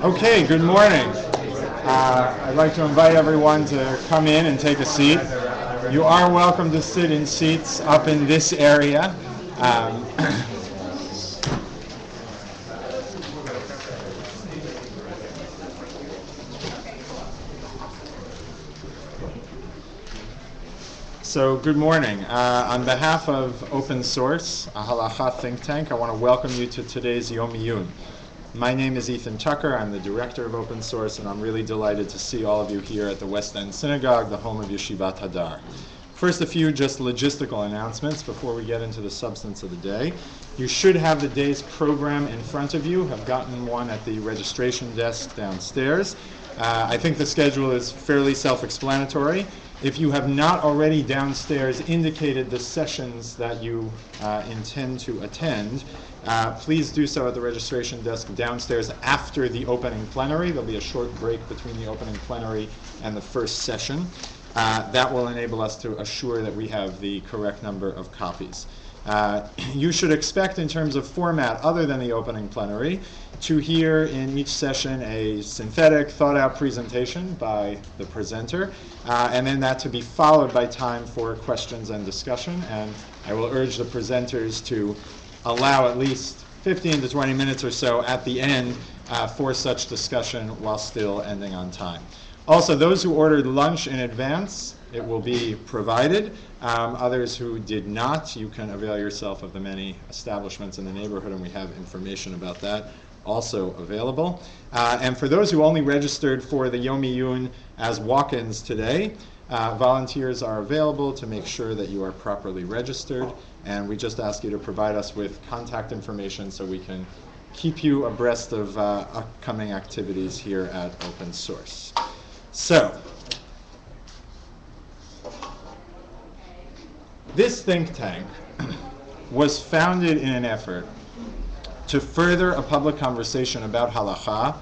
Okay, good morning. I'd like to invite everyone to come in and take a seat. You are welcome to sit in seats up in this area. So good morning. On behalf of Open Source, a Halacha think tank, I want to welcome you to today's Yom Iyun. My name is Ethan Tucker. I'm the director of Open Source, and I'm really delighted to see all of you here at the West End Synagogue, the home of Yeshivat Hadar. First, a few just logistical announcements before we get into the substance of the day. You should have the day's program in front of you. I've gotten one at the registration desk downstairs. I think the schedule is fairly self-explanatory. If you have not already downstairs indicated the sessions that you intend to attend, please do so at the registration desk downstairs after the opening plenary. There'll be a short break between the opening plenary and the first session. That will enable us to assure that we have the correct number of copies. You should expect, in terms of format other than the opening plenary, to hear in each session a synthetic, thought-out presentation by the presenter, and then that to be followed by time for questions and discussion. And I will urge the presenters to allow at least 15 to 20 minutes or so at the end for such discussion while still ending on time. Also, those who ordered lunch in advance, it will be provided. Others who did not, you can avail yourself of the many establishments in the neighborhood, and we have information about that also available. And for those who only registered for the Yom Iyun as walk-ins today, volunteers are available to make sure that you are properly registered, and we just ask you to provide us with contact information so we can keep you abreast of upcoming activities here at Open Source. So, this think tank was founded in an effort to further a public conversation about halakha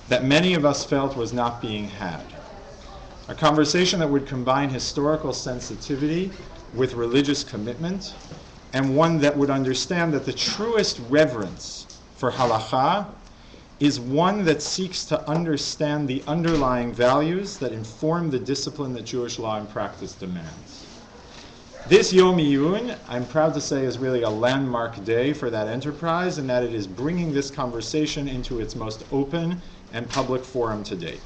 that many of us felt was not being had. A conversation that would combine historical sensitivity with religious commitment, and one that would understand that the truest reverence for halakha is one that seeks to understand the underlying values that inform the discipline that Jewish law and practice demands. This Yom Iyun, I'm proud to say, is really a landmark day for that enterprise, in that it is bringing this conversation into its most open and public forum to date.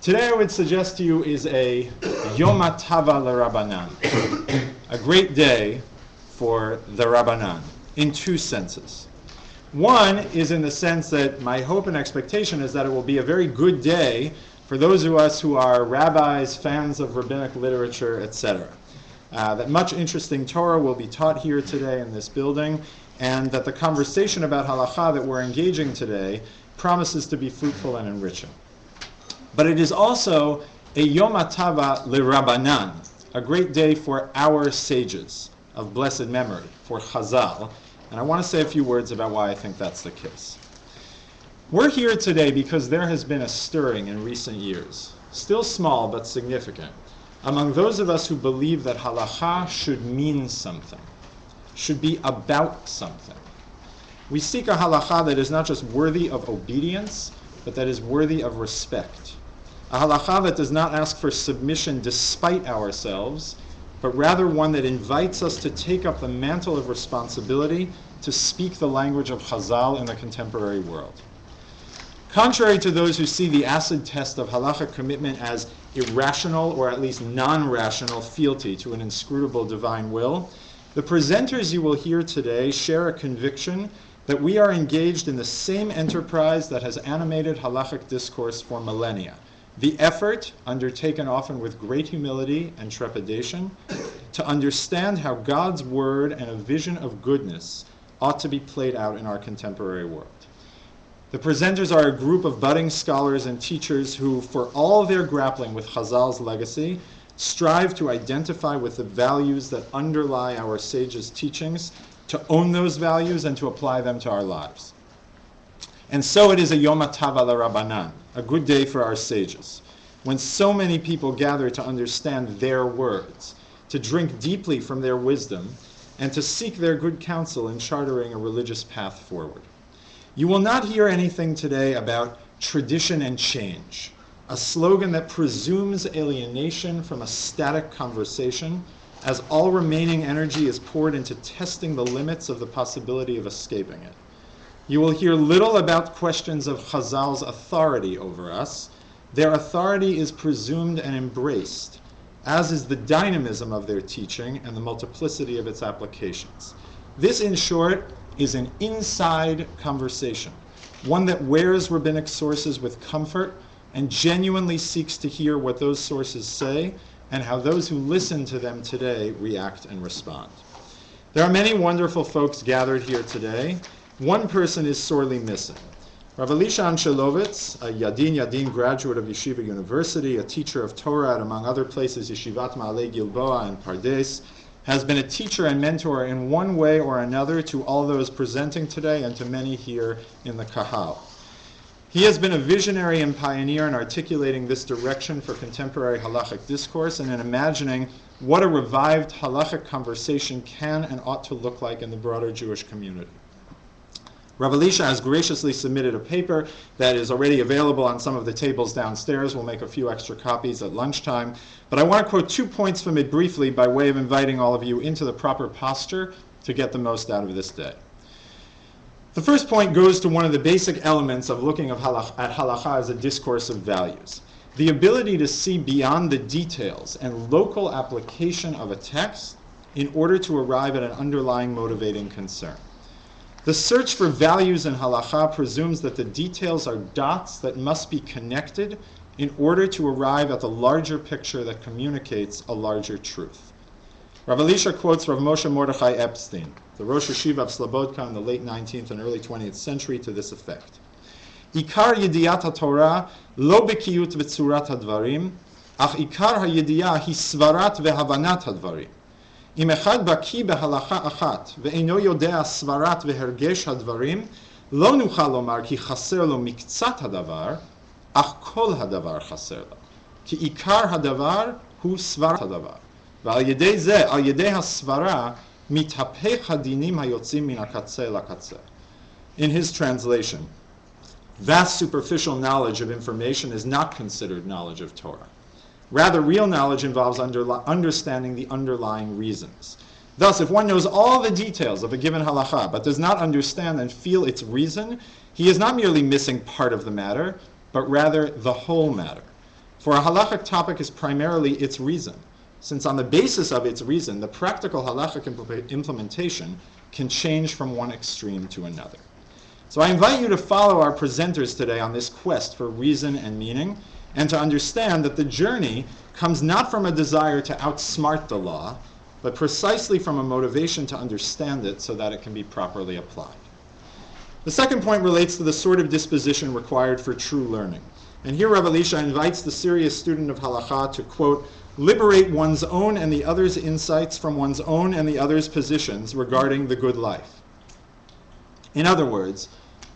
Today I would suggest to you is a Yom HaTava l'Rabbanan, a great day for the Rabbanan, in two senses. One is in the sense that my hope and expectation is that it will be a very good day for those of us who are rabbis, fans of rabbinic literature, etc. That much interesting Torah will be taught here today in this building, and that the conversation about halakha that we're engaging today promises to be fruitful and enriching. But it is also a Yom HaTava l'Rabbanan, a great day for our sages of blessed memory, for Chazal. And I want to say a few words about why I think that's the case. We're here today because there has been a stirring in recent years, still small but significant, among those of us who believe that halakha should mean something, should be about something. We seek a halakha that is not just worthy of obedience, but that is worthy of respect. A halakha that does not ask for submission despite ourselves, but rather one that invites us to take up the mantle of responsibility to speak the language of Chazal in the contemporary world. Contrary to those who see the acid test of halachic commitment as irrational or at least non-rational fealty to an inscrutable divine will, the presenters you will hear today share a conviction that we are engaged in the same enterprise that has animated halachic discourse for millennia. The effort, undertaken often with great humility and trepidation, to understand how God's word and a vision of goodness ought to be played out in our contemporary world. The presenters are a group of budding scholars and teachers who, for all their grappling with Chazal's legacy, strive to identify with the values that underlie our sages' teachings, to own those values and to apply them to our lives. And so it is a Yom HaTava l'Rabbanan, a good day for our sages. when so many people gather to understand their words, to drink deeply from their wisdom, and to seek their good counsel in chartering a religious path forward. You will not hear anything today about tradition and change, a slogan that presumes alienation from a static conversation, as all remaining energy is poured into testing the limits of the possibility of escaping it. You will hear little about questions of Chazal's authority over us. Their authority is presumed and embraced, as is the dynamism of their teaching and the multiplicity of its applications. This, in short, is an inside conversation, one that wears rabbinic sources with comfort and genuinely seeks to hear what those sources say and how those who listen to them today react and respond. There are many wonderful folks gathered here today. One person is sorely missing. Rav Elisha Anshelovitz, a Yadin graduate of Yeshiva University, a teacher of Torah at, among other places, Yeshivat Ma'alei Gilboa and Pardes, has been a teacher and mentor in one way or another to all those presenting today and to many here in the Kahal. He has been a visionary and pioneer in articulating this direction for contemporary halachic discourse and in imagining what a revived halachic conversation can and ought to look like in the broader Jewish community. Rav Elisha has graciously submitted a paper that is already available on some of the tables downstairs. We'll make a few extra copies at lunchtime. But I want to quote 2 points from it briefly by way of inviting all of you into the proper posture to get the most out of this day. The first point goes to one of the basic elements of looking at halakha as a discourse of values. The ability to see beyond the details and local application of a text in order to arrive at an underlying motivating concern. The search for values in halakha presumes that the details are dots that must be connected in order to arrive at the larger picture that communicates a larger truth. Rav Elisha quotes Rav Moshe Mordechai Epstein, the Rosh Yeshiva of Slobodka in the late 19th and early 20th century, to this effect. Ikar yediyat haTorah lo bekiyut v'tzurat hadvarim, ach ikar hayediyah hi svarat vehavanat hadvarim. Im echad baki behalacha achat ve'eno yodea svarat vehergesh hadvarim, lo nuchal lomar ki chaser lo miktzat hadavar, ach kol hadavar chaser lo. Ki ikar hadavar hu svarat hadavar. ועל ידי זה, על ידי הסברה, מתהפך הדינים היוצאים מן הקצה לקצה. In his translation, vast superficial knowledge of information is not considered knowledge of Torah. Rather, real knowledge involves understanding the underlying reasons. Thus, if one knows all the details of a given halakha, but does not understand and feel its reason, he is not merely missing part of the matter, but rather the whole matter. For a halachic topic is primarily its reason, since on the basis of its reason, the practical halachic implementation can change from one extreme to another. So I invite you to follow our presenters today on this quest for reason and meaning, and to understand that the journey comes not from a desire to outsmart the law, but precisely from a motivation to understand it so that it can be properly applied. The second point relates to the sort of disposition required for true learning. And here Rav Elisha invites the serious student of halakha to, quote, liberate one's own and the other's insights from one's own and the other's positions regarding the good life. In other words,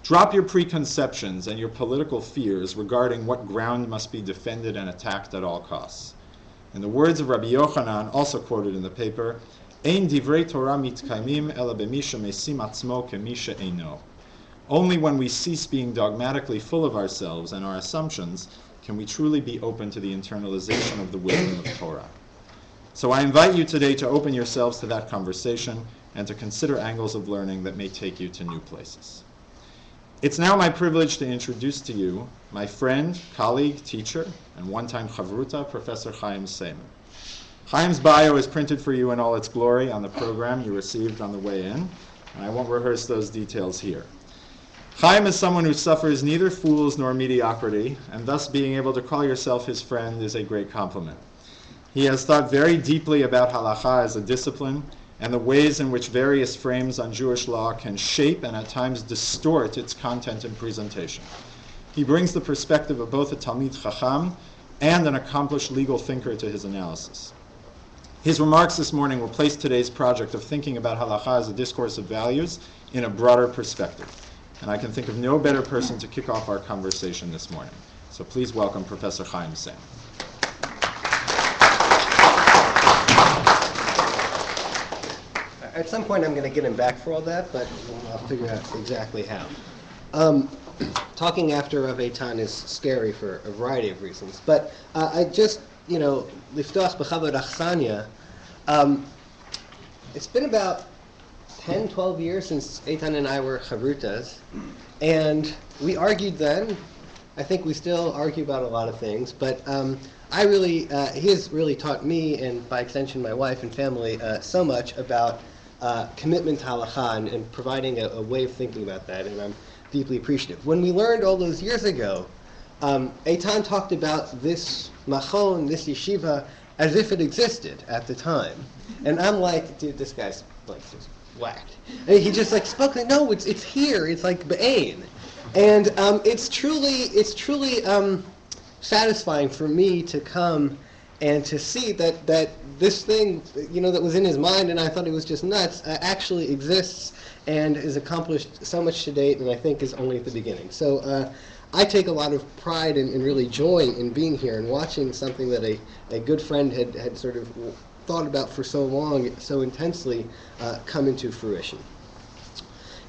drop your preconceptions and your political fears regarding what ground must be defended and attacked at all costs. In the words of Rabbi Yochanan, also quoted in the paper, Ein divrei Torah mitkaimim ela b'misha mesim atzmo kemisha eino. Only when we cease being dogmatically full of ourselves and our assumptions can we truly be open to the internalization of the wisdom of Torah. So I invite you today to open yourselves to that conversation and to consider angles of learning that may take you to new places. It's now my privilege to introduce to you my friend, colleague, teacher, and one-time chavruta, Professor Chaim Saiman. Chaim's bio is printed for you in all its glory on the program you received on the way in, and I won't rehearse those details here. Chaim is someone who suffers neither fools nor mediocrity, and thus being able to call yourself his friend is a great compliment. He has thought very deeply about halakha as a discipline and the ways in which various frames on Jewish law can shape and at times distort its content and presentation. He brings the perspective of both a Talmid Chacham and an accomplished legal thinker to his analysis. His remarks this morning will place today's project of thinking about halakha as a discourse of values in a broader perspective. And I can think of no better person to kick off our conversation this morning. So please welcome Professor Chaim Saiman. At some point, I'm going to get him back for all that, but I'll figure out exactly how. Talking after Rav Eitan is scary for a variety of reasons, but I just, liftoach b'chavod achsanya. It's been about 10, 12 years since Eitan and I were chavrutas, and we argued then. I think we still argue about a lot of things, but he has really taught me, and by extension my wife and family, so much about commitment to halakha and providing a way of thinking about that, and I'm deeply appreciative. When we learned all those years ago, Eitan talked about this machon, this yeshiva, as if it existed at the time. And I'm like, dude, this guy's like just whacked. And he just like spoke like, no, it's here, it's like Ba'ain. And it's truly satisfying for me to come and to see that this thing, that was in his mind, and I thought it was just nuts, actually exists and has accomplished so much to date, and I think is only at the beginning. So I take a lot of pride and really joy in being here and watching something that a good friend had sort of thought about for so long, so intensely, come into fruition.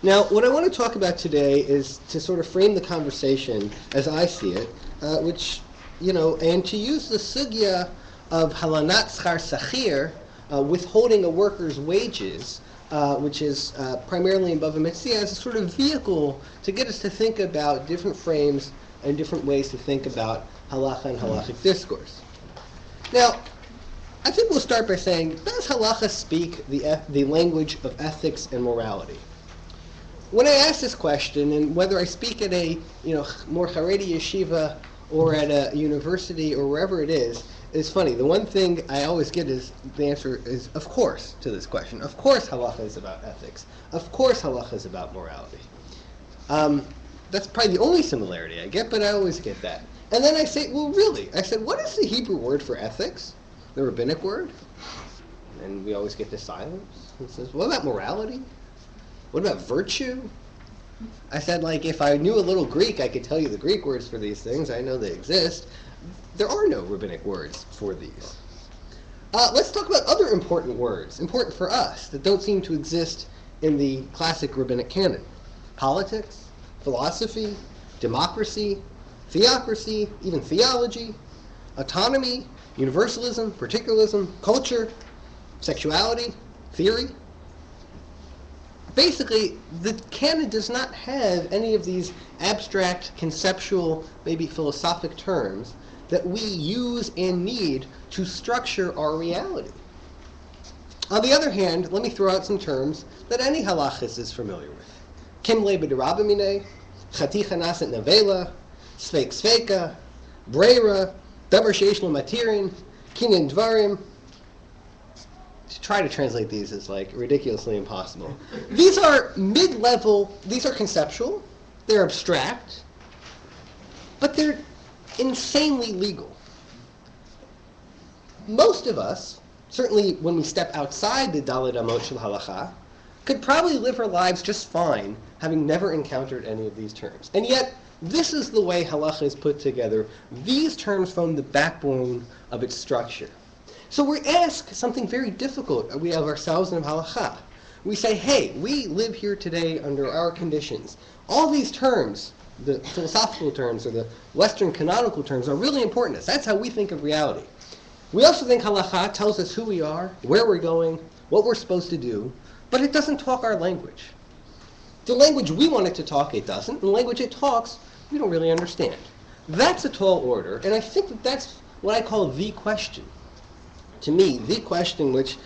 Now, what I want to talk about today is to sort of frame the conversation as I see it, and to use the sugya of halanat schar sachir, withholding a worker's wages, which is primarily in Bava Metzia, as a sort of vehicle to get us to think about different frames and different ways to think about halacha and halachic discourse. Now, I think we'll start by saying, does halacha speak the language of ethics and morality? When I ask this question, and whether I speak at a more Haredi yeshiva or at a university or wherever it is, it's funny. The one thing I always get is the answer is of course to this question. Of course halacha is about ethics. Of course halacha is about morality. That's probably the only similarity I get, but I always get that. And then I say, well, really? I said, what is the Hebrew word for ethics? The rabbinic word? And we always get the silence. It says, what about morality? What about virtue? I said, if I knew a little Greek, I could tell you the Greek words for these things. I know they exist. There are no rabbinic words for these. Let's talk about other important words, important for us, that don't seem to exist in the classic rabbinic canon. Politics, philosophy, democracy, theocracy, even theology, autonomy, universalism, particularism, culture, sexuality, theory. Basically, the canon does not have any of these abstract, conceptual, maybe philosophic terms that we use and need to structure our reality. On the other hand, let me throw out some terms that any halachist is familiar with. Kimle b'derabamine, chati chanaset nevela, sveik sveika, breira, davar sheish lo matirin, kinyan dvarim. To try to translate these is ridiculously impossible. These are mid-level, these are conceptual, they're abstract, but they're insanely legal. Most of us, certainly when we step outside the Daled Amot Shel Halacha, could probably live our lives just fine, having never encountered any of these terms. And yet, this is the way halacha is put together. These terms form the backbone of its structure. So we ask something very difficult. We have ourselves in halacha. We say, hey, we live here today under our conditions. All these terms, the philosophical terms or the Western canonical terms, are really important to us. That's how we think of reality. We also think halacha tells us who we are, where we're going, what we're supposed to do, but it doesn't talk our language. The language we want it to talk, it doesn't. And the language it talks, we don't really understand. That's a tall order, and I think that that's what I call the question. To me, the question which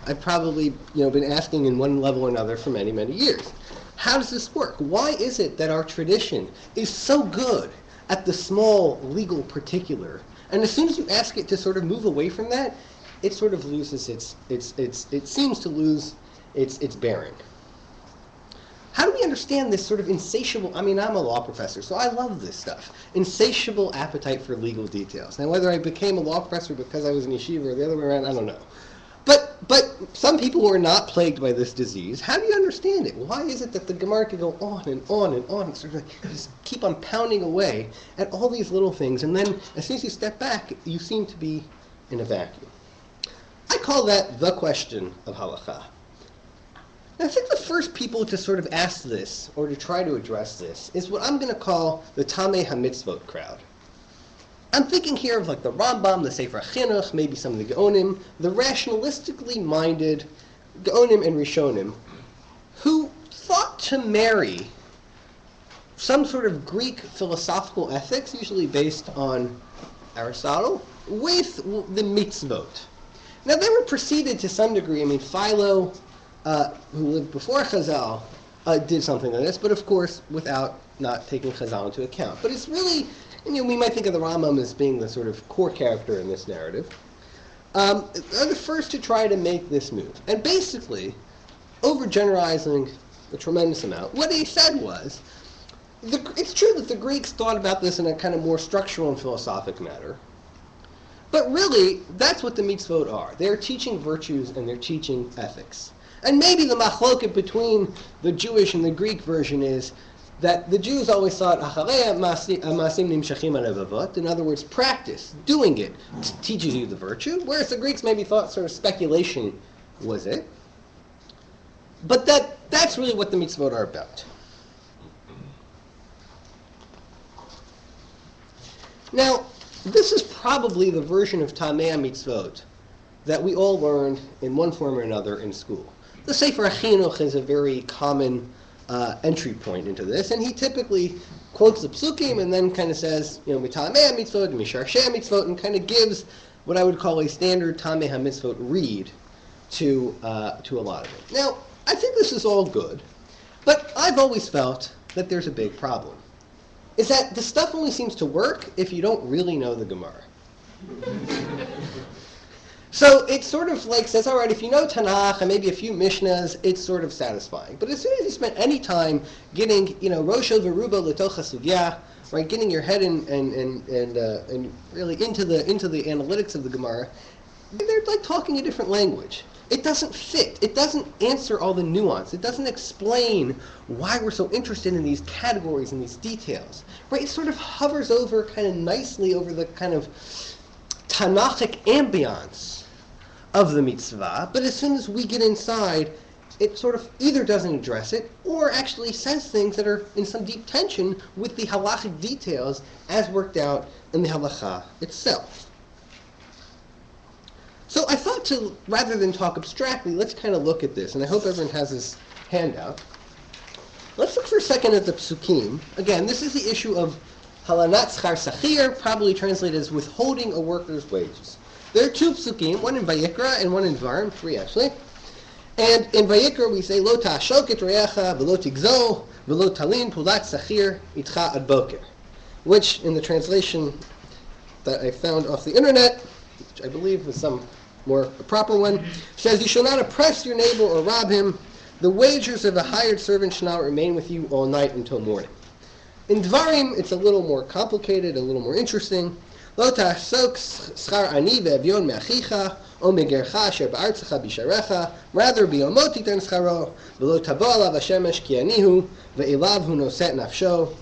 I've probably been asking in one level or another for many, many years. How does this work? Why is it that our tradition is so good at the small legal particular? And as soon as you ask it to sort of move away from that, it sort of loses it seems to lose its bearing. How do we understand this sort of insatiable, I'm a law professor, so I love this stuff, insatiable appetite for legal details. Now, whether I became a law professor because I was in yeshiva or the other way around, I don't know. But some people who are not plagued by this disease, how do you understand it? Why is it that the Gemara can go on and on and on and sort of just keep on pounding away at all these little things, and then as soon as you step back, you seem to be in a vacuum? I call that the question of halakha. I think the first people to sort of ask this, or to try to address this, is what I'm going to call the Tamei HaMitzvot crowd. I'm thinking here of like the Rambam, the Sefer Chinuch, maybe some of the Gaonim, the rationalistically minded Gaonim and Rishonim, who thought to marry some sort of Greek philosophical ethics, usually based on Aristotle, with the mitzvot. Now they were preceded to some degree. I mean, Philo, who lived before Chazal, did something like this, but of course without not taking Chazal into account. But it's really, we might think of the Rambam as being the sort of core character in this narrative. Are the first to try to make this move. And basically, overgeneralizing a tremendous amount, what he said was, it's true that the Greeks thought about this in a kind of more structural and philosophic manner. But really, that's what the mitzvot are. They're teaching virtues and they're teaching ethics. And maybe the machloket between the Jewish and the Greek version is that the Jews always thought, in other words, practice, doing it, teaches you the virtue, whereas the Greeks maybe thought sort of speculation was it. But that's really what the mitzvot are about. Now, this is probably the version of Tamei HaMitzvot that we all learned in one form or another in school. The Sefer Chinuch is a very common entry point into this, and he typically quotes the psukim and then kind of says, Tamei HaMitzvot, Misharshei HaMitzvot, and kind of gives what I would call a standard Tamei HaMitzvot read to a lot of it. Now, I think this is all good, but I've always felt that there's a big problem. Is that the stuff only seems to work if you don't really know the Gemara. So it sort of like says, all right, if you know Tanakh and maybe a few Mishnahs, it's sort of satisfying. But as soon as you spend any time getting, Rosho Veruba Letocha Sugya, right, getting your head in and really into the analytics of the Gemara, they're like talking a different language. It doesn't fit. It doesn't answer all the nuance. It doesn't explain why we're so interested in these categories and these details. Right? It sort of hovers over kind of nicely over the kind of Tanakhic ambiance of the mitzvah, but as soon as we get inside, it sort of either doesn't address it or actually says things that are in some deep tension with the halachic details as worked out in the halacha itself. So I thought rather than talk abstractly, let's kind of look at this, and I hope everyone has this handout. Let's look for a second at the psukim. Again, this is the issue of halanat schar sachir, probably translated as withholding a worker's wages. There are two psukim, one in Vayikra and one in Dvarim, three actually. And in Vayikra we say, Lo ta'ashok et re'echa, v'lo tigzo, v'lo talin pulat sachir itcha ad boker. Which, in the translation that I found off the internet, which I believe was some more proper one, says, you shall not oppress your neighbor or rob him. The wages of a hired servant shall not remain with you all night until morning. In Dvarim, it's a little more complicated, a little more interesting. Lo ta'asok schar ani ve'evyon me'achicha, o megercha asher ba'artzecha bisharecha, rather biyomot titan scharo, v'lo tavo alav hashemesh ki anihu, ve'elav hu noset nafsho,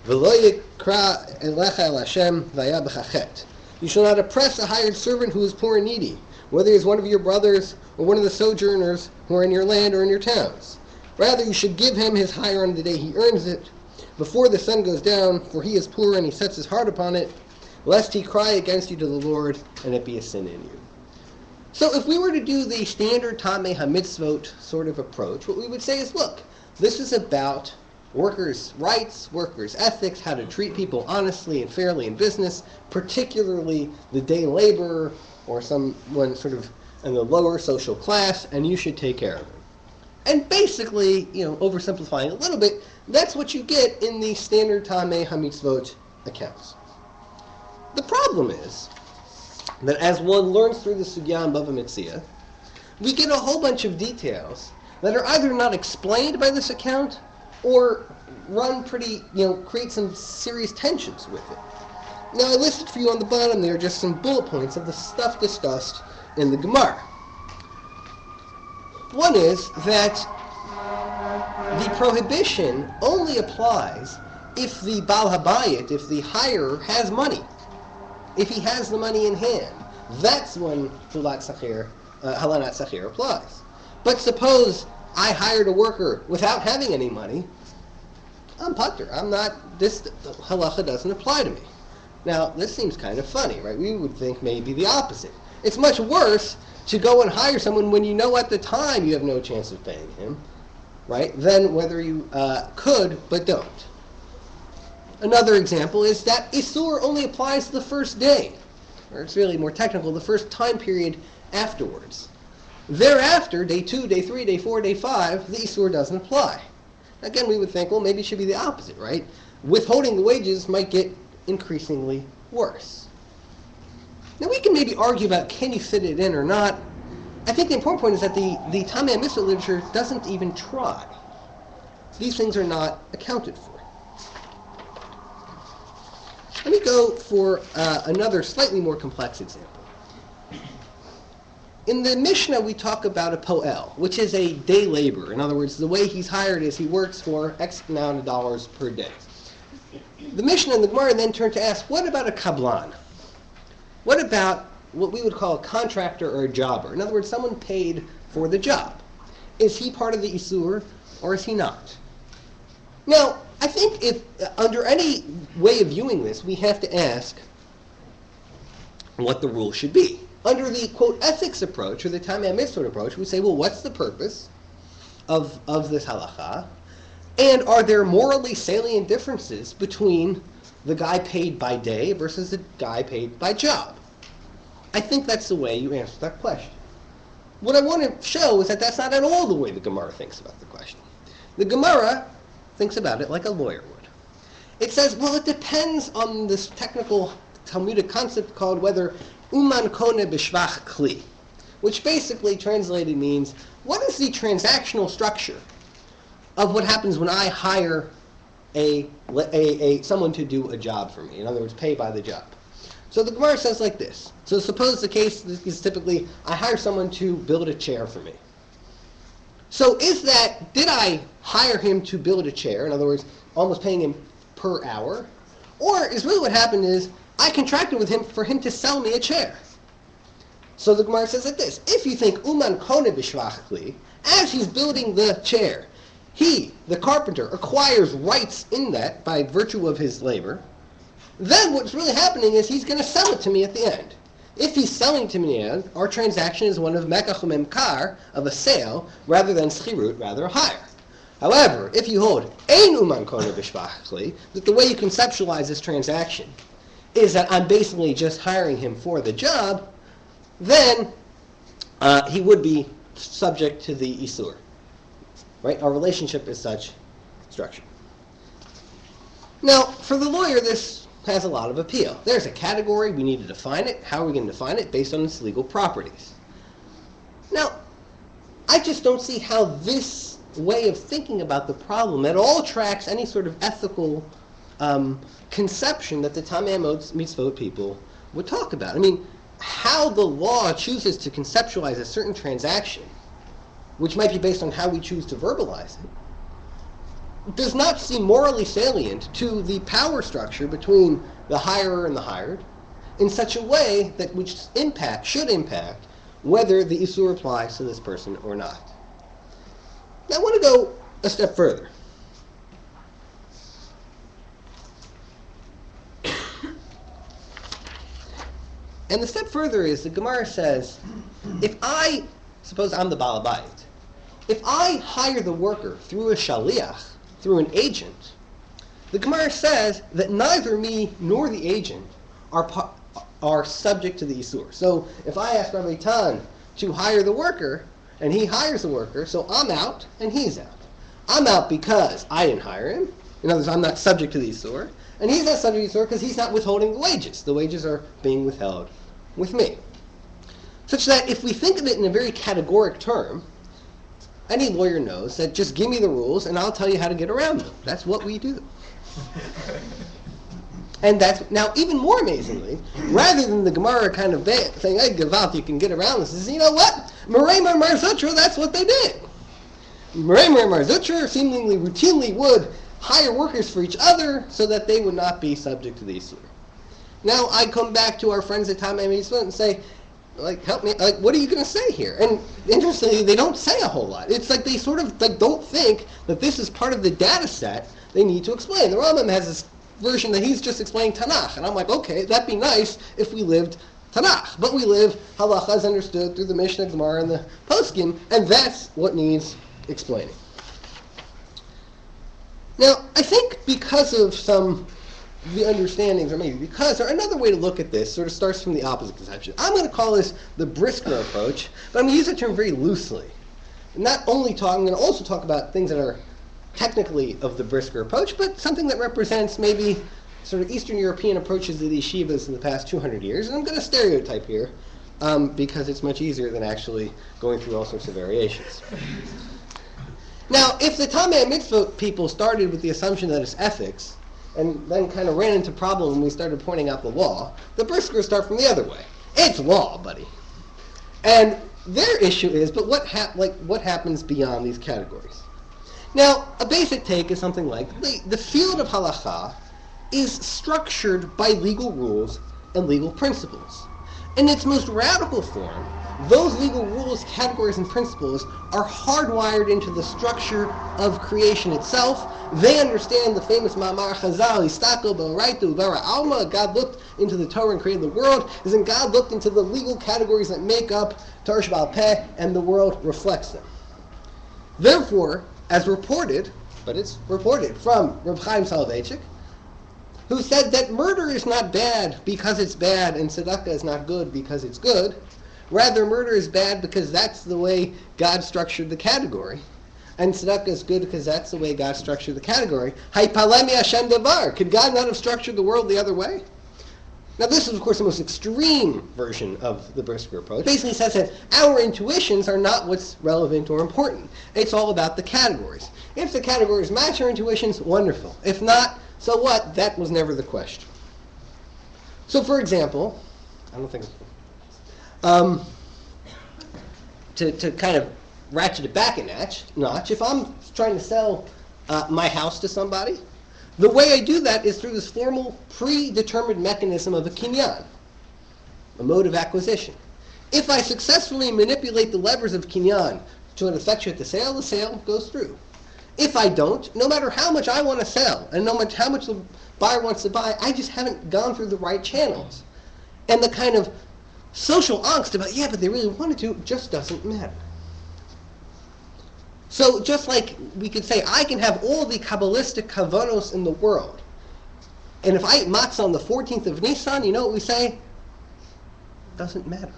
v'lo yikra elecha el Hashem v'aya b'chachet. You shall not oppress a hired servant who is poor and needy, whether he is one of your brothers or one of the sojourners who are in your land or in your towns. Rather, you should give him his hire on the day he earns it, before the sun goes down, for he is poor and he sets his heart upon it, lest he cry against you to the Lord and it be a sin in you. So if we were to do the standard Tamei HaMitzvot sort of approach, what we would say is, look, this is about workers' rights, workers' ethics, how to treat people honestly and fairly in business, particularly the day laborer or someone sort of in the lower social class, and you should take care of them. And basically, oversimplifying a little bit, that's what you get in the standard Tamei HaMitzvot accounts. The problem is that as one learns through the Sugya and Bava Metzia, we get a whole bunch of details that are either not explained by this account or run pretty, create some serious tensions with it. Now I listed for you on the bottom there just some bullet points of the stuff discussed in the Gemara. One is that the prohibition only applies if the Baal Habayit, if the hirer has money. If he has the money in hand, that's when halanat sachir applies. But suppose I hired a worker without having any money, I'm putter. The halacha doesn't apply to me. Now, this seems kind of funny, right? We would think maybe the opposite. It's much worse to go and hire someone when you know at the time you have no chance of paying him, right, than whether you could but don't. Another example is that Isur only applies the first day, or it's really more technical, the first time period afterwards. Thereafter, day 2, day 3, day 4, day 5, the Isur doesn't apply. Again, we would think, well, maybe it should be the opposite, right? Withholding the wages might get increasingly worse. Now, we can maybe argue about can you fit it in or not. I think the important point is that the Tamei HaMitzvot literature doesn't even try. These things are not accounted for. Let me go for another slightly more complex example. In the Mishnah, we talk about a po'el, which is a day laborer. In other words, the way he's hired is he works for X amount of dollars per day. The Mishnah and the Gemara then turn to ask, what about a kablan? What about what we would call a contractor or a jobber? In other words, someone paid for the job. Is he part of the Isur or is he not? Now, I think if under any way of viewing this, we have to ask what the rule should be. Under the, quote, ethics approach, or the Tamei HaMitzvot approach, we say, well, what's the purpose of this halacha? And are there morally salient differences between the guy paid by day versus the guy paid by job? I think that's the way you answer that question. What I want to show is that that's not at all the way the Gemara thinks about the question. The Gemara thinks about it like a lawyer would. It says, well, it depends on this technical Talmudic concept called whether uman kone b'shvach kli, which basically translated means, what is the transactional structure of what happens when I hire someone to do a job for me? In other words, pay by the job. So the Gemara says like this. So suppose the case is typically, I hire someone to build a chair for me. So did I hire him to build a chair? In other words, almost paying him per hour? Or is really what happened is, I contracted with him for him to sell me a chair. So the Gemara says like this. If you think uman kone b'shvach kli, as he's building the chair, he, the carpenter, acquires rights in that by virtue of his labor, then what's really happening is he's going to sell it to me at the end. If he's selling to me at the end, our transaction is one of mekach u'memkar, of a sale, rather than schirut, rather a hire. However, if you hold ein uman kone b'shvach kli, that the way you conceptualize this transaction is that I'm basically just hiring him for the job, then he would be subject to the Isur. Right? Our relationship is such structure. Now, for the lawyer, this has a lot of appeal. There's a category, we need to define it. How are we going to define it? Based on its legal properties. Now, I just don't see how this way of thinking about the problem at all tracks any sort of ethical conception that the Tamei HaMitzvot people would talk about. I mean, how the law chooses to conceptualize a certain transaction, which might be based on how we choose to verbalize it, does not seem morally salient to the power structure between the hirer and the hired in such a way that which should impact whether the Isur applies to this person or not. Now I want to go a step further. And the step further is, the Gemara says, suppose I'm the Baal Habayit, if I hire the worker through a shaliach, through an agent, the Gemara says that neither me nor the agent are subject to the Isur. So if I ask Rabbi Tan to hire the worker, and he hires the worker, so I'm out and he's out. I'm out because I didn't hire him. In other words, I'm not subject to the Isur. And he's not subject to the Isur because he's not withholding the wages. The wages are being withheld with me. Such that if we think of it in a very categoric term, any lawyer knows that just give me the rules and I'll tell you how to get around them. That's what we do. And that's, now even more amazingly, rather than the Gemara kind of saying, hey, Gevalt, you can get around this, is, you know what? Meremer and Mar Zutra, that's what they did. Meremer and Mar Zutra seemingly routinely would hire workers for each other so that they would not be subject to the Isur. Now I come back to our friends at Tamei HaMitzvot and say, like, help me, like, what are you going to say here? And interestingly, they don't say a whole lot. It's like they sort of like don't think that this is part of the data set they need to explain. The Rambam has this version that he's just explaining Tanakh, and I'm like, okay, that'd be nice if we lived Tanakh, but we live halacha as understood through the Mishnah, Gemara, and the Poskim, and that's what needs explaining. Now, I think because of the understandings, or maybe because, or another way to look at this sort of starts from the opposite conception. I'm going to call this the Brisker approach, but I'm going to use the term very loosely. I'm going to also talk about things that are technically of the Brisker approach, but something that represents maybe sort of Eastern European approaches to the yeshivas in the past 200 years. And I'm going to stereotype here because it's much easier than actually going through all sorts of variations. Now, if the Tamei Mitzvah people started with the assumption that it's ethics, and then kind of ran into problem when we started pointing out the law, the Briskers start from the other way. It's law, buddy. And their issue is, but what happens beyond these categories? Now, a basic take is something like, the field of halacha is structured by legal rules and legal principles. In its most radical form, those legal rules, categories, and principles are hardwired into the structure of creation itself. They understand the famous Ma'amar Chazal, Istakel B'Oraitu Bara Alma, God looked into the Torah and created the world, as in God looked into the legal categories that make up Torah Sheba'al Peh, and the world reflects them. Therefore, as reported, but it's reported from Reb Chaim Soloveitchik, who said that murder is not bad because it's bad and tzedakah is not good because it's good. Rather, murder is bad because that's the way God structured the category. And tzedakah is good because that's the way God structured the category. Haypalemi Hashem davar. Could God not have structured the world the other way? Now, this is, of course, the most extreme version of the Brisker approach. It basically says that our intuitions are not what's relevant or important. It's all about the categories. If the categories match our intuitions, wonderful. If not, so what? That was never the question. So, for example, I don't think to kind of ratchet it back a notch, if I'm trying to sell my house to somebody, the way I do that is through this formal, predetermined mechanism of a kinyan, a mode of acquisition. If I successfully manipulate the levers of kinyan to effectuate the sale goes through. If I don't, no matter how much I want to sell, and no matter how much the buyer wants to buy, I just haven't gone through the right channels. And the kind of social angst about, yeah, but they really wanted to, just doesn't matter. So just like we could say, I can have all the Kabbalistic kavanos in the world, and if I eat matzah on the 14th of Nisan, you know what we say? Doesn't matter.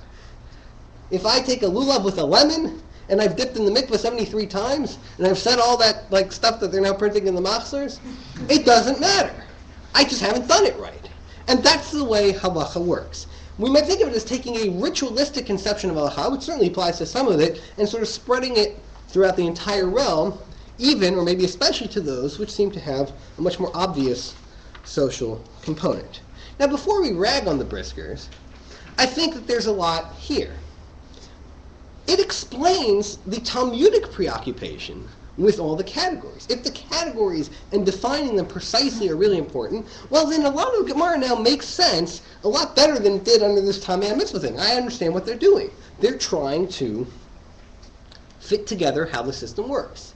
If I take a lulav with a lemon, and I've dipped in the mikveh 73 times, and I've said all that stuff that they're now printing in the machzors, it doesn't matter. I just haven't done it right. And that's the way halacha works. We might think of it as taking a ritualistic conception of halacha, which certainly applies to some of it, and sort of spreading it throughout the entire realm, even, or maybe especially to those which seem to have a much more obvious social component. Now, before we rag on the Briskers, I think that there's a lot here. It explains the Talmudic preoccupation with all the categories. If the categories and defining them precisely are really important, well then a lot of Gemara now makes sense a lot better than it did under this Tamei Mitzvah thing. I understand what they're doing. They're trying to fit together how the system works.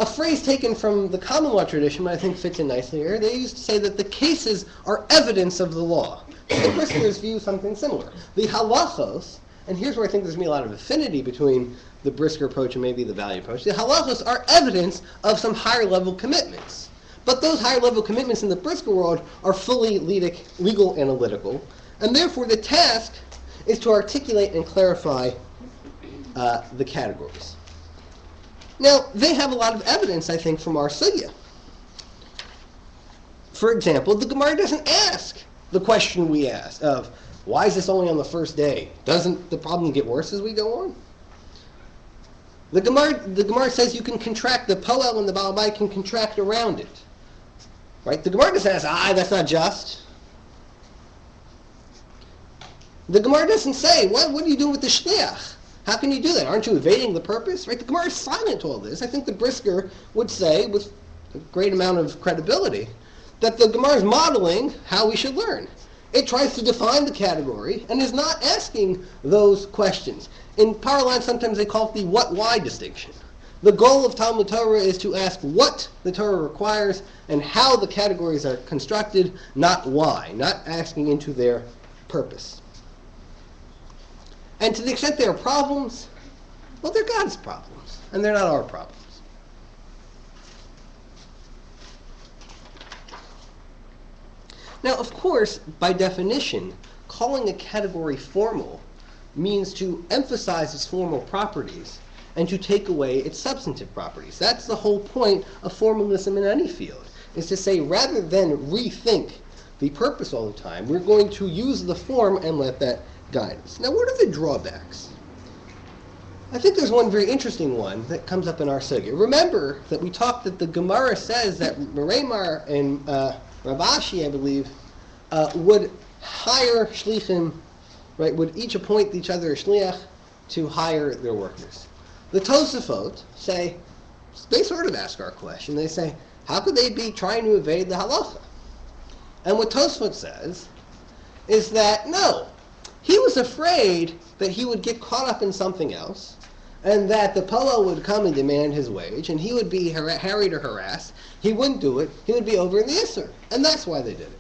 A phrase taken from the common law tradition, but I think fits in nicely here, they used to say that the cases are evidence of the law. The Briskers view something similar. The halachos, and here's where I think there's going to be a lot of affinity between the Brisker approach and maybe the value approach. The halachos are evidence of some higher level commitments. But those higher level commitments in the Brisker world are fully legal analytical, and therefore the task is to articulate and clarify the categories. Now, they have a lot of evidence, I think, from our sugya. For example, the Gemara doesn't ask the question we ask of, why is this only on the first day? Doesn't the problem get worse as we go on? The Gemara says you can contract, the Poel and the Baal Bayit can contract around it. Right? The Gemara doesn't ask, that's not just. The Gemara doesn't say, what are you doing with the Shliach? How can you do that? Aren't you evading the purpose? Right? The Gemara is silent to all this. I think the Brisker would say, with a great amount of credibility, that the Gemara is modeling how we should learn. It tries to define the category and is not asking those questions. In power lines, sometimes they call it the what-why distinction. The goal of Talmud Torah is to ask what the Torah requires and how the categories are constructed, not why, not asking into their purpose. And to the extent there are problems, well, they're God's problems, and they're not our problems. Now, of course, by definition, calling a category formal means to emphasize its formal properties and to take away its substantive properties. That's the whole point of formalism in any field, is to say rather than rethink the purpose all the time, we're going to use the form and let that guide us. Now, what are the drawbacks? I think there's one very interesting one that comes up in our sugya. Remember that we talked that the Gemara says that Meremar and Rav Ashi, I believe, would hire shlichim, right, would each appoint each other a shliach to hire their workers. The Tosafot say, they sort of ask our question. They say, how could they be trying to evade the halacha? And what Tosafot says is that, no, he was afraid that he would get caught up in something else, and that the polo would come and demand his wage, and he would be harried or harassed. He wouldn't do it. He would be over in the Isser. And that's why they did it.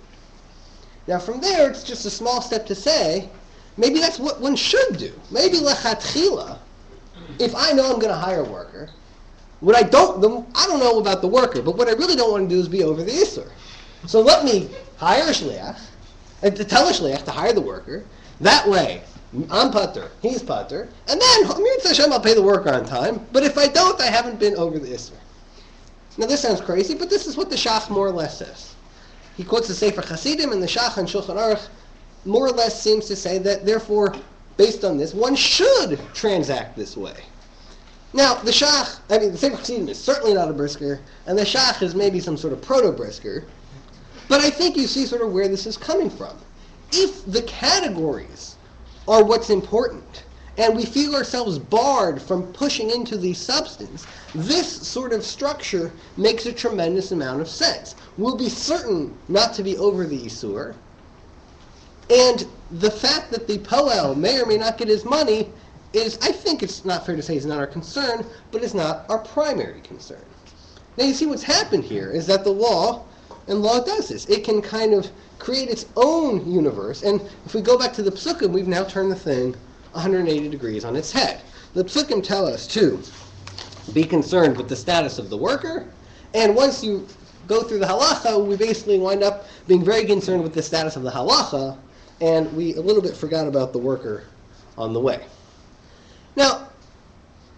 Now from there, it's just a small step to say, maybe that's what one should do. Maybe lechatchila, if I know I'm going to hire a worker, I don't know about the worker, but what I really don't want to do is be over the Isser. So let me hire a shliach, and to tell a shliach to hire the worker. That way, I'm putter, he's putter, and then I'll pay the worker on time. But if I don't, I haven't been over the Isser. Now this sounds crazy, but this is what the Shach more or less says. He quotes the Sefer Hasidim, and the Shach and Shulchan Aruch more or less seems to say that, therefore, based on this, one should transact this way. Now, the Sefer Hasidim is certainly not a brisker, and the Shach is maybe some sort of proto-brisker, but I think you see sort of where this is coming from. If the categories are what's important, and we feel ourselves barred from pushing into the substance, this sort of structure makes a tremendous amount of sense. We'll be certain not to be over the Isur, and the fact that the Poel may or may not get his money is, I think it's not fair to say, is not our concern, but it's not our primary concern. Now you see what's happened here is that the law does this. It can kind of create its own universe, and if we go back to the Psukim, we've now turned the thing 180 degrees on its head. The Psukim tell us to be concerned with the status of the worker, and once you go through the halacha, we basically wind up being very concerned with the status of the halacha, and we a little bit forgot about the worker on the way. Now,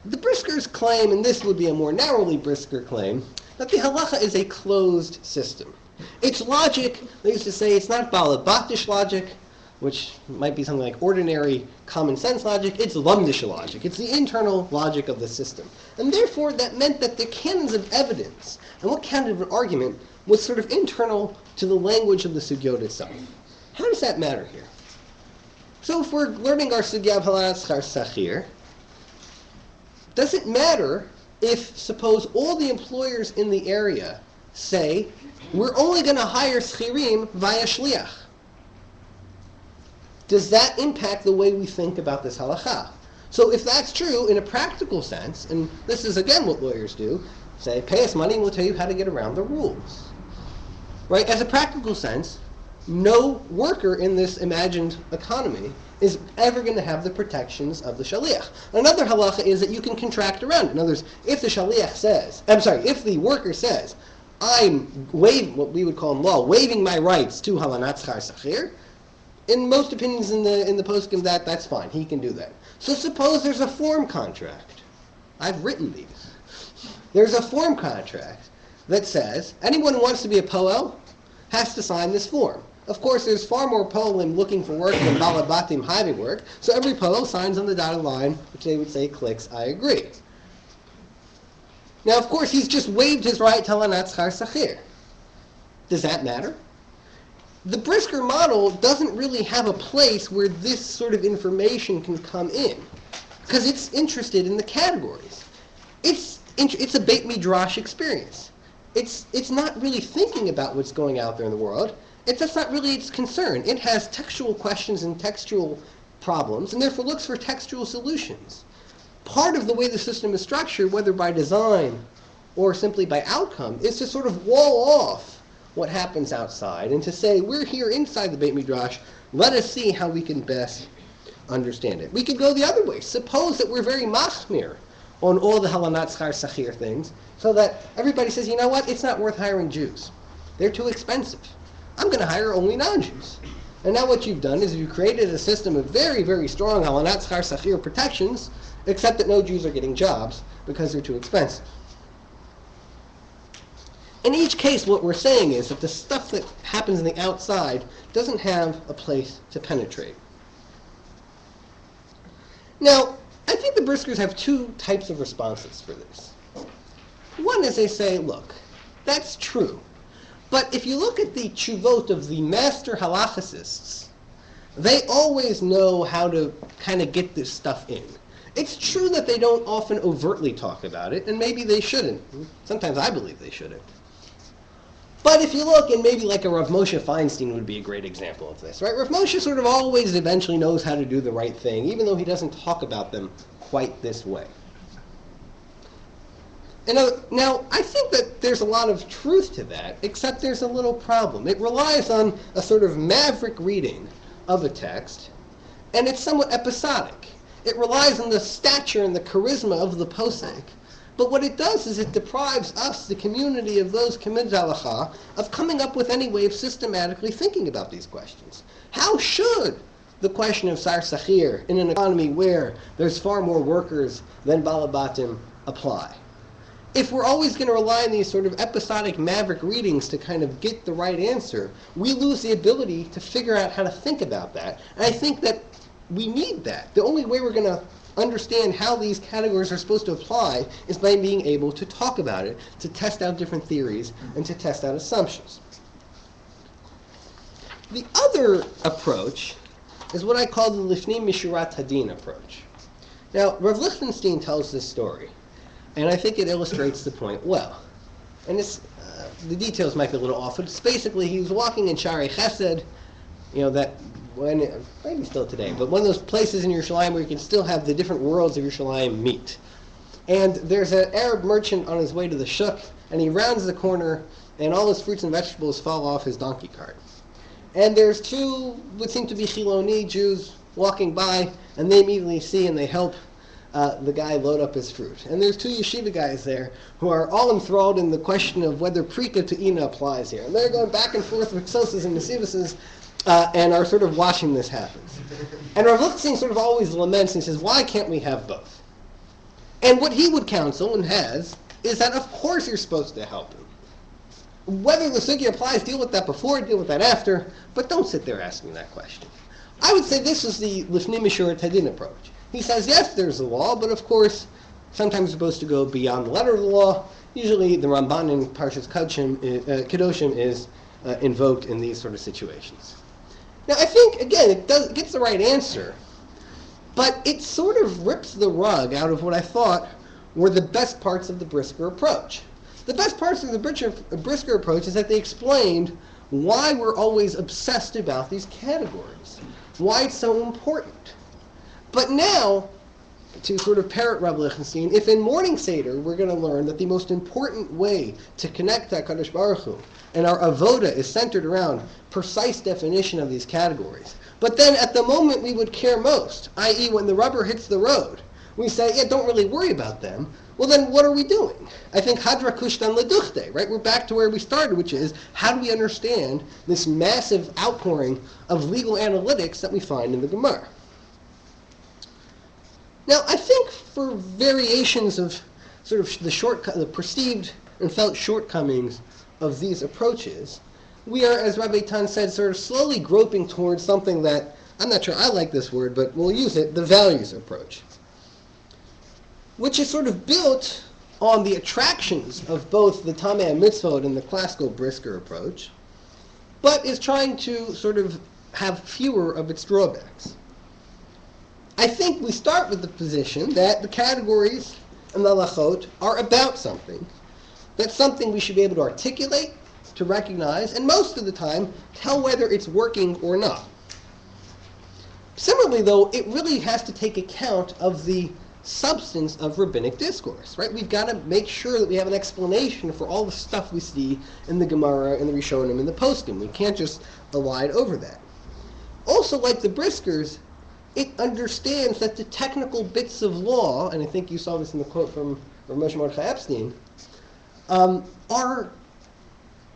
the Brisker's claim, and this would be a more narrowly Brisker claim, that the halacha is a closed system. Its logic, they used to say, it's not balabatish logic, which might be something like ordinary common sense logic. It's lumdish logic. It's the internal logic of the system. And therefore, that meant that the canons of evidence and what counted as an argument was sort of internal to the language of the sugyot itself. How does that matter here? So if we're learning our sugya of halat schar sachir, does it matter if, suppose, all the employers in the area say, we're only going to hire schirim via shliach? Does that impact the way we think about this halacha? So if that's true, in a practical sense, and this is again what lawyers do, say, pay us money and we'll tell you how to get around the rules. Right? As a practical sense, no worker in this imagined economy is ever going to have the protections of the shaliach. Another halacha is that you can contract around it. In other words, if the shaliach says, if the worker says, I'm what we would call in law, waiving my rights to halanat schar sachir, in most opinions in the poskim that's fine. He can do that. So suppose there's a form contract. I've written these. There's a form contract that says anyone who wants to be a poel has to sign this form. Of course, there's far more poelim looking for work than balabatim having work, so every poel signs on the dotted line, which they would say clicks, I agree. Now, of course, he's just waived his right to halanat schar sachir. Does that matter? The Brisker model doesn't really have a place where this sort of information can come in, because it's interested in the categories. It's a Beit Midrash experience. It's not really thinking about what's going out there in the world. That's not really its concern. It has textual questions and textual problems, and therefore looks for textual solutions. Part of the way the system is structured, whether by design or simply by outcome, is to sort of wall off what happens outside and to say, we're here inside the Beit Midrash, let us see how we can best understand it. We could go the other way. Suppose that we're very machmir on all the halanat schar sachir things, so that everybody says, you know what, it's not worth hiring Jews. They're too expensive. I'm going to hire only non-Jews. And now what you've done is you've created a system of very, very strong halanat schar sachir protections, except that no Jews are getting jobs because they're too expensive. In each case, what we're saying is that the stuff that happens on the outside doesn't have a place to penetrate. Now, I think the Briskers have two types of responses for this. One is they say, look, that's true. But if you look at the tshuvot of the master halachicists, they always know how to kind of get this stuff in. It's true that they don't often overtly talk about it, and maybe they shouldn't. Sometimes I believe they shouldn't. But if you look, and maybe like a Rav Moshe Feinstein would be a great example of this, right? Rav Moshe sort of always eventually knows how to do the right thing, even though he doesn't talk about them quite this way. And now, I think that there's a lot of truth to that, except there's a little problem. It relies on a sort of maverick reading of a text, and it's somewhat episodic. It relies on the stature and the charisma of the posek. But what it does is it deprives us, the community of those committed halacha, of coming up with any way of systematically thinking about these questions. How should the question of sar sachir in an economy where there's far more workers than balabatim apply? If we're always going to rely on these sort of episodic maverick readings to kind of get the right answer, we lose the ability to figure out how to think about that. And I think that we need that. The only way we're going to understand how these categories are supposed to apply is by being able to talk about it, to test out different theories, and to test out assumptions. The other approach is what I call the Lifnim Mishurat Hadin approach. Now, Rav Lichtenstein tells this story, and I think it illustrates the point well. And the details might be a little off, but it's basically he was walking in Shari Chesed, that maybe still today, but one of those places in Yerushalayim where you can still have the different worlds of Yerushalayim meet. And there's an Arab merchant on his way to the shuk, and he rounds the corner, and all his fruits and vegetables fall off his donkey cart. And there's two, what seem to be Chiloni Jews, walking by, and they immediately see and they help the guy load up his fruit. And there's two yeshiva guys there who are all enthralled in the question of whether Prika to Ina applies here. And they're going back and forth with Xosas and Nesivuses, and are sort of watching this happen. And Rav Lichtenstein sort of always laments and says, why can't we have both? And what he would counsel, and has, is that of course you're supposed to help him. Whether the sugya applies, deal with that before, deal with that after, but don't sit there asking that question. I would say this is the Lifnim Mishurat Hadin approach. He says, yes, there's a law, but of course, sometimes you're supposed to go beyond the letter of the law. Usually the Ramban in Parshas Kedoshim is invoked in these sort of situations. Now, I think, again, it gets the right answer, but it sort of rips the rug out of what I thought were the best parts of the Brisker approach. The best parts of the Brisker approach is that they explained why we're always obsessed about these categories, why it's so important. But now, to sort of parrot Rav Lichtenstein, if in Morning Seder we're going to learn that the most important way to connect to HaKadosh Baruch Hu and our avoda is centered around precise definition of these categories, but then at the moment we would care most, i.e. when the rubber hits the road, we say, yeah, don't really worry about them. Well, then what are we doing? I think Hadra Kushtan Leduchte, right? We're back to where we started, which is, how do we understand this massive outpouring of legal analytics that we find in the Gemara? Now, I think for variations of sort of the perceived and felt shortcomings of these approaches, we are, as Rabbi Tan said, sort of slowly groping towards something that, I'm not sure I like this word, but we'll use it, the values approach, which is sort of built on the attractions of both the Tamei Mitzvot and the classical Brisker approach, but is trying to sort of have fewer of its drawbacks. I think we start with the position that the categories and the halachot are about something. That's something we should be able to articulate, to recognize, and most of the time, tell whether it's working or not. Similarly, though, it really has to take account of the substance of rabbinic discourse, right? We've got to make sure that we have an explanation for all the stuff we see in the Gemara, in the Rishonim, in the Poskim. We can't just elide over that. Also, like the Briskers, it understands that the technical bits of law, and I think you saw this in the quote from Moshe Mordechai Epstein, are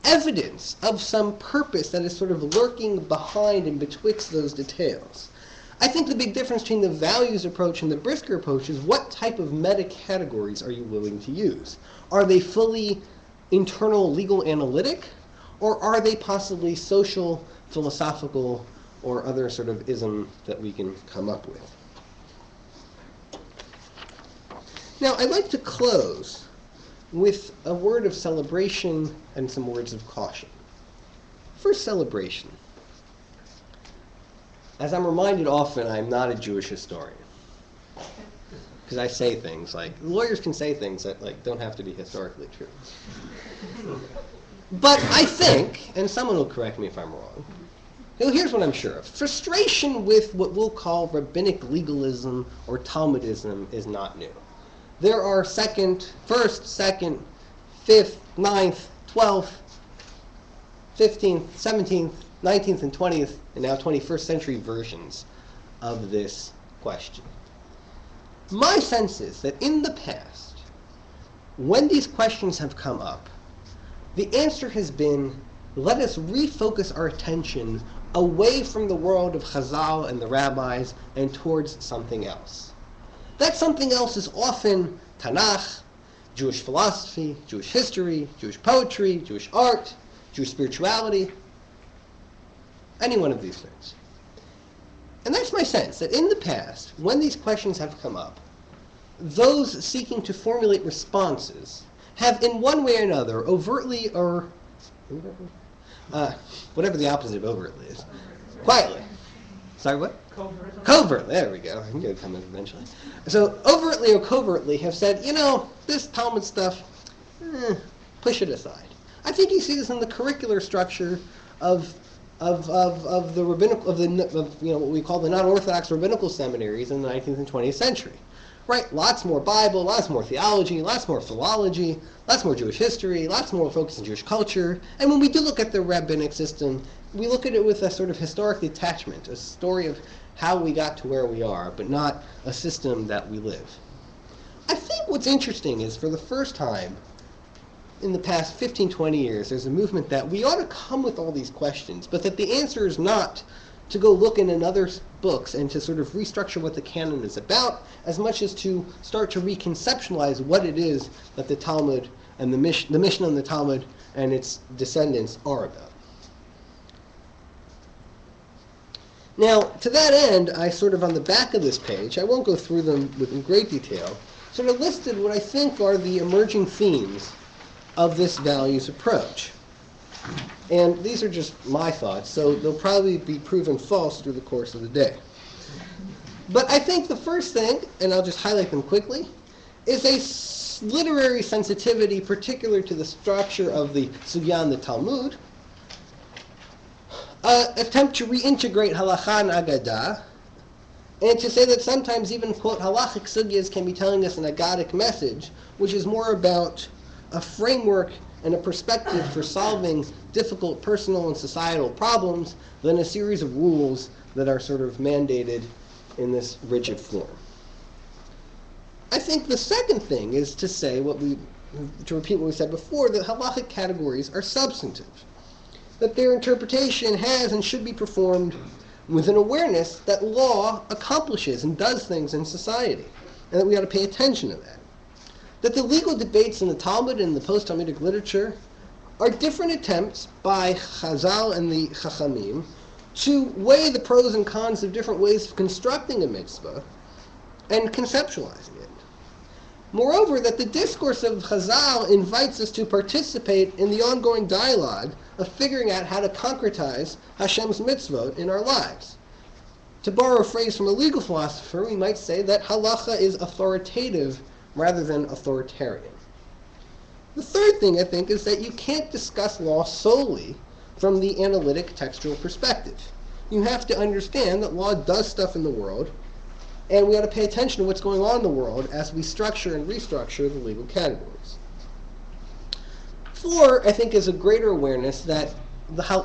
evidence of some purpose that is sort of lurking behind and betwixt those details. I think the big difference between the values approach and the Brisker approach is what type of meta-categories are you willing to use? Are they fully internal legal analytic, or are they possibly social, philosophical, or other sort of ism that we can come up with? Now, I'd like to close with a word of celebration and some words of caution. First, celebration. As I'm reminded often, I'm not a Jewish historian. Because I say things like, lawyers can say things that don't have to be historically true. But I think, and someone will correct me if I'm wrong, here's what I'm sure of. Frustration with what we'll call rabbinic legalism or Talmudism is not new. There are first, second, fifth, 9th, 12th, 15th, 17th, 19th, and 20th, and now 21st century versions of this question. My sense is that in the past, when these questions have come up, the answer has been, let us refocus our attention away from the world of Chazal and the rabbis and towards something else. That something else is often Tanakh, Jewish philosophy, Jewish history, Jewish poetry, Jewish art, Jewish spirituality, any one of these things. And that's my sense, that in the past, when these questions have come up, those seeking to formulate responses have in one way or another, overtly or whatever the opposite of overtly is, quietly. Sorry, what? Covertly, there we go. I'm going to come in eventually. So overtly or covertly have said, this Talmud stuff, push it aside. I think you see this in the curricular structure of the rabbinical, what we call the non-Orthodox rabbinical seminaries in the 19th and 20th century. Right? Lots more Bible, lots more theology, lots more philology, lots more Jewish history, lots more focus on Jewish culture. And when we do look at the rabbinic system, we look at it with a sort of historic detachment, a story of how we got to where we are, but not a system that we live. I think what's interesting is, for the first time in the past 15, 20 years, there's a movement that we ought to come with all these questions, but that the answer is not to go look in other books and to sort of restructure what the canon is about, as much as to start to reconceptualize what it is that the Talmud and the Mishnah and the Talmud and its descendants are about. Now, to that end, I sort of on the back of this page, I won't go through them in great detail, sort of listed what I think are the emerging themes of this values approach. And these are just my thoughts, so they'll probably be proven false through the course of the day. But I think the first thing, and I'll just highlight them quickly, is a literary sensitivity particular to the structure of the Sugya and the Talmud, attempt to reintegrate halakha and agadah, and to say that sometimes even, quote, halachic sugyas can be telling us an agadic message, which is more about a framework and a perspective for solving difficult personal and societal problems than a series of rules that are sort of mandated in this rigid form. I think the second thing is to say to repeat what we said before, that halachic categories are substantive, that their interpretation has and should be performed with an awareness that law accomplishes and does things in society, and that we ought to pay attention to that. That the legal debates in the Talmud and the post-Talmudic literature are different attempts by Chazal and the Chachamim to weigh the pros and cons of different ways of constructing a mitzvah and conceptualizing it. Moreover, that the discourse of Chazal invites us to participate in the ongoing dialogue of figuring out how to concretize Hashem's mitzvot in our lives. To borrow a phrase from a legal philosopher, we might say that halacha is authoritative rather than authoritarian. The third thing, I think, is that you can't discuss law solely from the analytic textual perspective. You have to understand that law does stuff in the world, and we ought to pay attention to what's going on in the world as we structure and restructure the legal categories. 4, I think, is a greater awareness that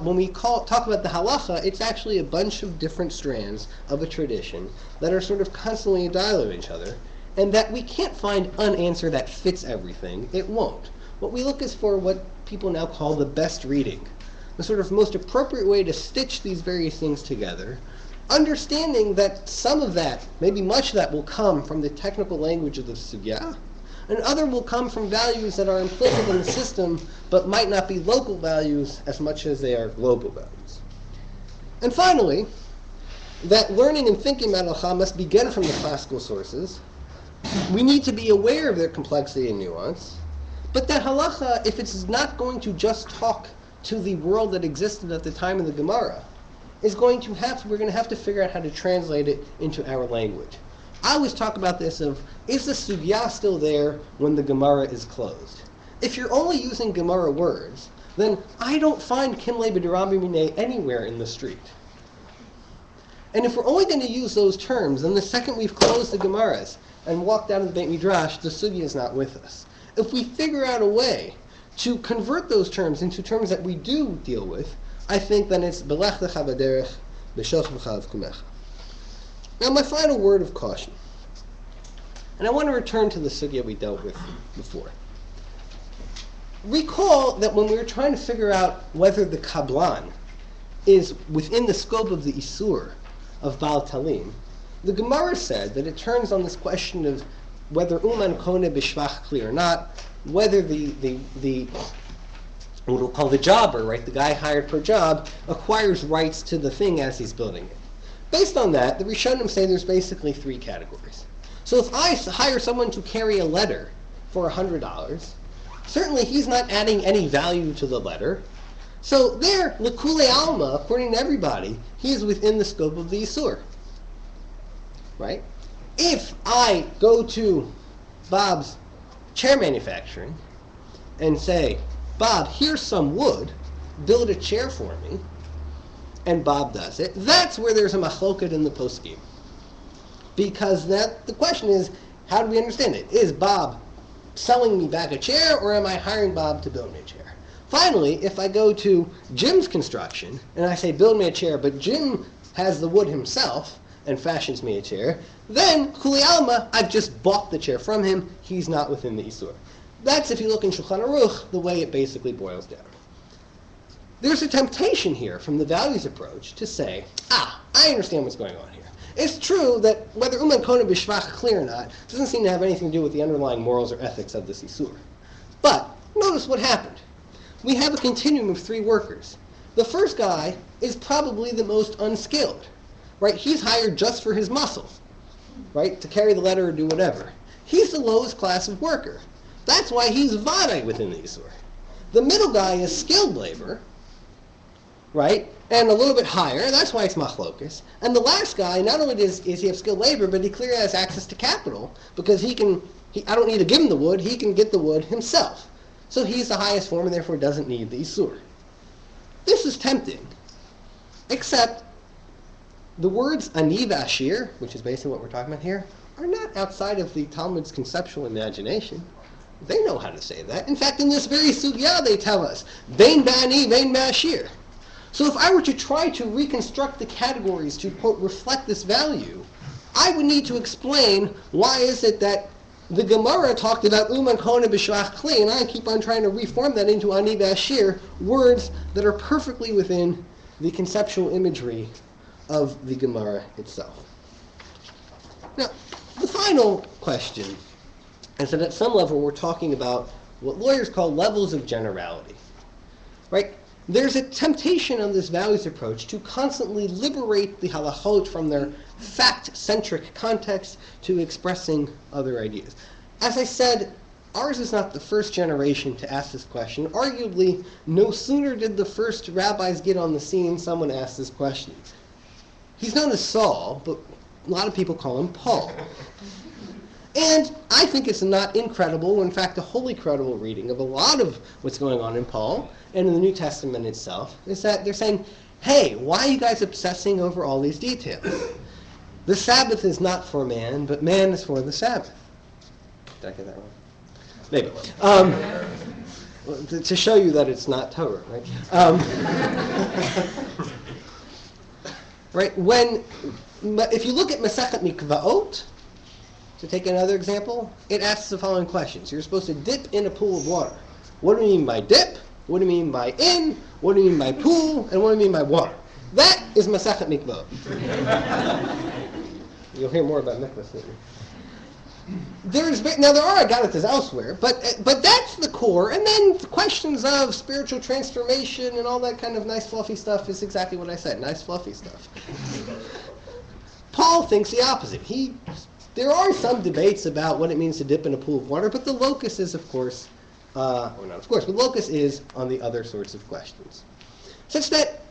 when we talk about the halacha, it's actually a bunch of different strands of a tradition that are sort of constantly in dialogue with each other, and that we can't find an answer that fits everything. It won't. What we look is for what people now call the best reading, the sort of most appropriate way to stitch these various things together, understanding that some of that, maybe much of that, will come from the technical language of the sugya, and other will come from values that are implicit in the system, but might not be local values as much as they are global values. And finally, that learning and thinking about halacha must begin from the classical sources. We need to be aware of their complexity and nuance, but that halacha, if it's not going to just talk to the world that existed at the time of the Gemara, we're going to have to figure out how to translate it into our language. I always talk about this of, is the sugya still there when the Gemara is closed? If you're only using Gemara words, then I don't find Kimle b'Derami Mineh anywhere in the street. And if we're only going to use those terms, then the second we've closed the Gemaras and walked out of the Beit Midrash, the sugya is not with us. If we figure out a way to convert those terms into terms that we do deal with, I think then it's Belech lecha b'derech, b'shoch b'chalav kumecha. Now, my final word of caution, and I want to return to the sugya we dealt with before. Recall that when we were trying to figure out whether the kablan is within the scope of the isur of Baal Talim, the Gemara said that it turns on this question of whether uman kone b'shvach kli or not, whether the what we'll call the jobber, right, the guy hired per job, acquires rights to the thing as he's building it. Based on that, the Rishonim say there's basically 3 categories. So if I hire someone to carry a letter for $100, certainly he's not adding any value to the letter. So there, L'Kule Alma, according to everybody, he is within the scope of the Isur. Right? If I go to Bob's chair manufacturing and say, Bob, here's some wood, build a chair for me, and Bob does it, that's where there's a machloket in the poskim. Because the question is, how do we understand it? Is Bob selling me back a chair, or am I hiring Bob to build me a chair? Finally, if I go to Jim's construction, and I say, build me a chair, but Jim has the wood himself and fashions me a chair, then, Kuli Alma, I've just bought the chair from him, he's not within the Isur. That's, if you look in Shulchan Aruch, the way it basically boils down. There's a temptation here from the values approach to say, I understand what's going on here. It's true that whether Uman Kona B'Shvach clear or not doesn't seem to have anything to do with the underlying morals or ethics of this Isur. But notice what happened. We have a continuum of 3 workers. The first guy is probably the most unskilled, right? He's hired just for his muscle, right? To carry the letter or do whatever. He's the lowest class of worker. That's why he's Vadai within the Isur. The middle guy is skilled labor, right? And a little bit higher, that's why it's machlokas. And the last guy, not only is he have skilled labor, but he clearly has access to capital, because I don't need to give him the wood, he can get the wood himself. So he's the highest form and therefore doesn't need the Isur. This is tempting, except the words ani v'ashir, which is basically what we're talking about here, are not outside of the Talmud's conceptual imagination. They know how to say that. In fact, in this very sugya, they tell us, vein ba'ani, vein ba'ashir. So if I were to try to reconstruct the categories to, quote, reflect this value, I would need to explain why is it that the Gemara talked about uman kona b'shvach kli, and I keep on trying to reform that into ani v'ashir, words that are perfectly within the conceptual imagery of the Gemara itself. Now, the final question is that at some level we're talking about what lawyers call levels of generality, right? There's a temptation on this values approach to constantly liberate the halachot from their fact-centric context to expressing other ideas. As I said, ours is not the first generation to ask this question. Arguably, no sooner did the first rabbis get on the scene, someone asked this question. He's known as Saul, but a lot of people call him Paul. And I think it's not incredible, in fact, a wholly credible reading of a lot of what's going on in Paul and in the New Testament itself, is that they're saying, hey, why are you guys obsessing over all these details? The Sabbath is not for man, but man is for the Sabbath. Did I get that wrong? Maybe. To show you that it's not Torah, right? Right? If you look at Masechet Mikvaot, to take another example, it asks the following questions. You're supposed to dip in a pool of water. What do you mean by dip? What do you mean by in? What do you mean by pool? And what do you mean by water? That is Masechet Mikvaot. You'll hear more about mikvahs later. Now there are agaritas elsewhere, but that's the core. And then the questions of spiritual transformation and all that kind of nice fluffy stuff is exactly what I said, nice fluffy stuff. Paul thinks the opposite. There are some debates about what it means to dip in a pool of water, but the locus is, of course, or not of course, but locus is on the other sorts of questions. Such that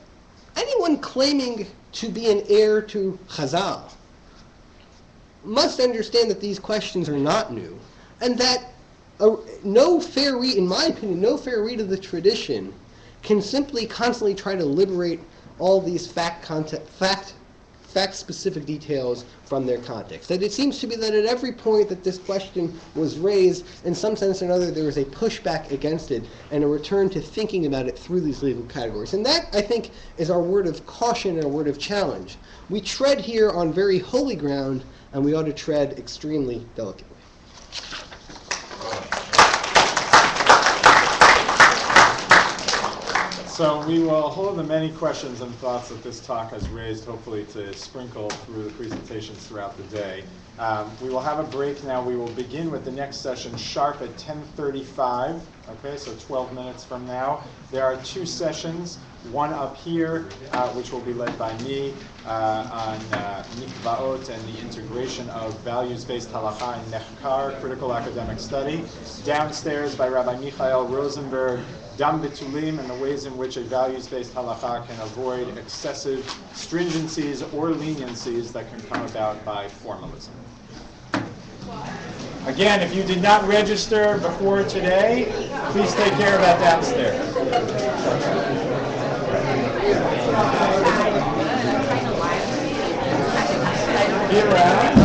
anyone claiming to be an heir to Chazal must understand that these questions are not new, and that no fair read, in my opinion, no fair read of the tradition can simply constantly try to liberate all these fact-specific details from their context. That it seems to be that at every point that this question was raised, in some sense or another, there was a pushback against it and a return to thinking about it through these legal categories. And that, I think, is our word of caution and our word of challenge. We tread here on very holy ground, and we ought to tread extremely delicately. So we will hold the many questions and thoughts that this talk has raised, hopefully to sprinkle through the presentations throughout the day. We will have a break now. We will begin with the next session sharp at 10:35. Okay, so 12 minutes from now. There are two sessions, one up here, which will be led by me on mikvaot and the integration of values-based halakha and nechkar, critical academic study. Downstairs by Rabbi Michael Rosenberg, Dam Bitulim, and the ways in which a values-based halakha can avoid excessive stringencies or leniencies that can come about by formalism. Again, if you did not register before today, please take care of that downstairs. Be around.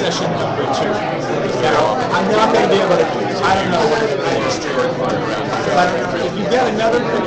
Session number 2. Now, I'm not going to be able to, I don't know what the registry requires, but if you get another picture,